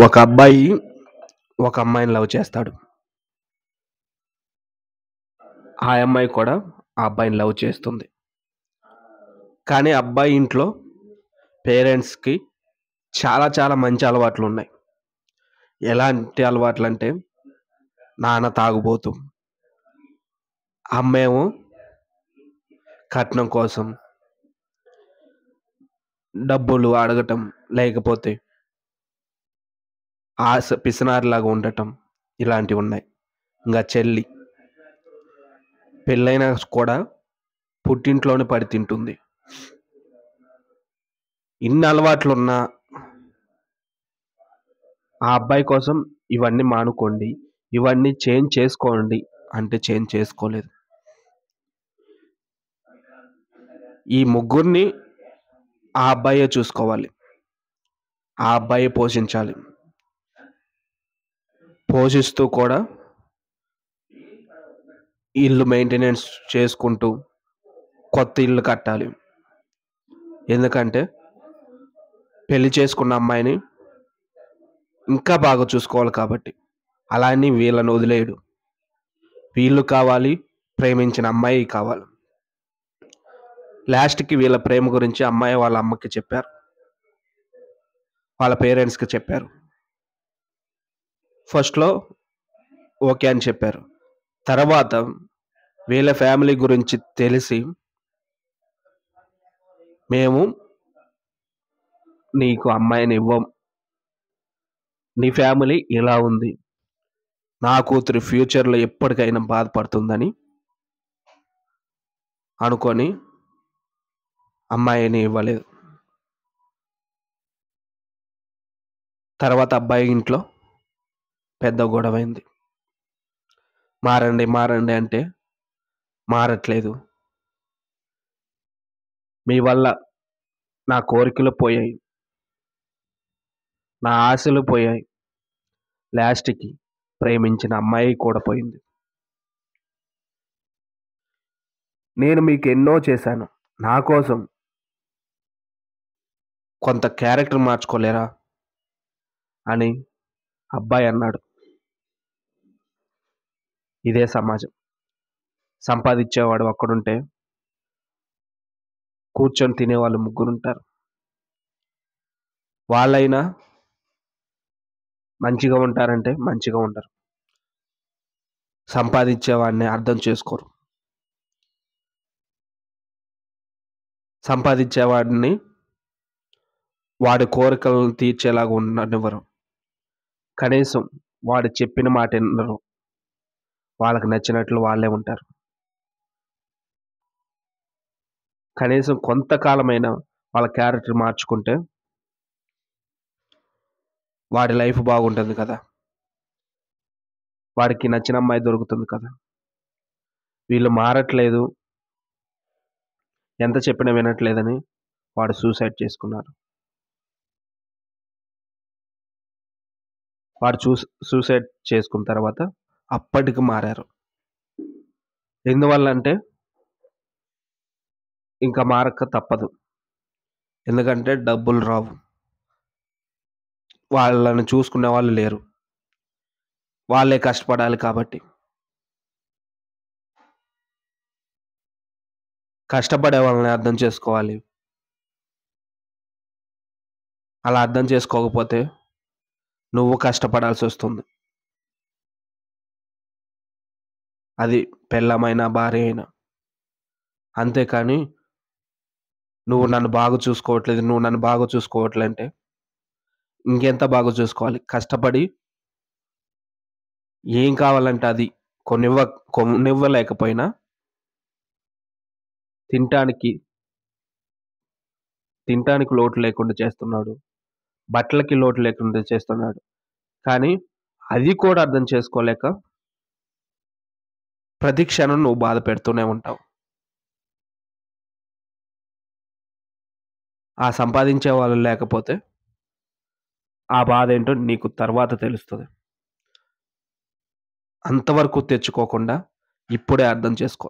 ఒక అబ్బాయి ఒక అమ్మాయిని లవ్ చేస్తాడు. ఆ అమ్మాయి కూడా ఆ అబ్బాయిని లవ్ చేస్తుంది. కానీ అబ్బాయి ఇంట్లో పేరెంట్స్‌కి చాలా చాలా మంచి అలవాట్లున్నాయి. ఎలాంటి అలవాట్లంటే నాన్న తాగుబోతు. అమ్మేమో కట్నం కోసం డబ్బులు అడగటం, లేకపోతే పిసినారిలాగా ఉండటం ఇలాంటివున్నాయి. ఇంగా చెల్లి పెళ్ళైనా కూడా పుట్టింట్లోనే పడి తింటుంది. ఇన్ని అలవాట్లున్నా ఆ అబ్బాయి కోసం ఇవన్నీ మానుకోండి, ఇవన్నీ చేంజ్ చేసుకోండి అంటే చేంజ్ చేసుకోలేదు. ఈ ముగ్గురిని ఆ అబ్బాయే చూసుకోవాలి. ఆ అబ్బాయే పోషించాలి. పోషిస్తూ కూడా ఇల్లు మెయింటెనెన్స్ చేసుకుంటూ కొత్త ఇల్లు కట్టాలి. ఎందుకంటే పెళ్లి చేసుకున్న అమ్మాయిని ఇంకా బాగా చూసుకోవాలి కాబట్టి. అలా అని వీళ్ళని వదిలేయడు. వీళ్ళు కావాలి, ప్రేమించిన అమ్మాయి కావాలి. లాస్ట్‌కి వీళ్ళ ప్రేమ గురించి అమ్మాయి వాళ్ళ అమ్మకి చెప్పారు. వాళ్ళ పేరెంట్స్‌కి చెప్పారు. ఫస్ట్‌లో ఓకే అని చెప్పారు. తర్వాత వీళ్ళ ఫ్యామిలీ గురించి తెలిసి మేము నీకు అమ్మాయిని ఇవ్వం. నీ ఫ్యామిలీ ఇలా ఉంది. నా కూతురు ఫ్యూచర్‌లో ఎప్పటికైనా బాధపడుతుందని అనుకొని అమ్మాయిని ఇవ్వలేదు. తర్వాత అబ్బాయి ఇంట్లో పెద్ద గొడవైంది. మారండి, మారండి అంటే మారట్లేదు. మీ వల్ల నా కోరికలు పోయాయి. నా ఆశలు పోయాయి. లాస్ట్‌కి ప్రేమించిన అమ్మాయి కూడా పోయింది. నేను మీకు ఎన్నో చేశాను. నా కోసం కొంత క్యారెక్టర్ మార్చుకోలేరా? అని అబ్బాయి అన్నాడు. ఇదే సమాజం. సంపాదించేవాడు ఒక్కడుంటే కూర్చొని తినేవాళ్ళు ముగ్గురుంటారు. వాళ్ళైనా మంచిగా ఉంటారంటే మంచిగా ఉండరు. సంపాదించేవాడిని అర్థం చేసుకోరు. సంపాదించేవాడిని వాడి కోరికలను తీర్చేలాగా ఉండనివ్వరు. కనీసం వాడు చెప్పిన మాట వినరు. వాళ్ళకి నచ్చినట్లు వాళ్ళే ఉంటారు. కనీసం కొంతకాలమైనా వాళ్ళ క్యారెక్టర్ మార్చుకుంటే వాడి లైఫ్ బాగుంటుంది కదా! వాడికి నచ్చిన అమ్మాయి దొరుకుతుంది కదా! వీళ్ళు మారట్లేదు, ఎంత చెప్పినా వినట్లేదని వాడు సూసైడ్ చేసుకున్నారు. వాడు సూసైడ్ చేసుకున్న తర్వాత అప్పటికి మారారు. ఎందువల్లంటే ఇంకా మారక తప్పదు. ఎందుకంటే డబ్బులు రావు. వాళ్ళని చూసుకునే వాళ్ళు లేరు. వాళ్ళే కష్టపడాలి కాబట్టి. కష్టపడే వాళ్ళని అర్థం చేసుకోవాలి. అలా అర్థం చేసుకోకపోతే నువ్వు కష్టపడాల్సొస్తుంది. అది పెళ్ళామైనా, భార్య అయినా. అంతేకానీ నువ్వు నన్ను బాగా చూసుకోవట్లేదు, నువ్వు నన్ను బాగా చూసుకోవట్లే అంటే ఇంకెంత బాగా చూసుకోవాలి. కష్టపడి ఏం కావాలంటే అది కొనివ్వలేకపోయినా తినటానికి లోటు లేకుండా చేస్తున్నాడు. బట్టలకి లోటు లేకుండా చేస్తున్నాడు. కానీ అది కూడా అర్థం చేసుకోలేక ప్రతి క్షణం నువ్వు బాధ పెడుతూనే ఉంటావు. ఆ సంపాదించే వాళ్ళు లేకపోతే ఆ బాధేంటో నీకు తర్వాత తెలుస్తది. అంతవరకు తెచ్చుకోకుండా ఇప్పుడే అర్థం చేసుకో.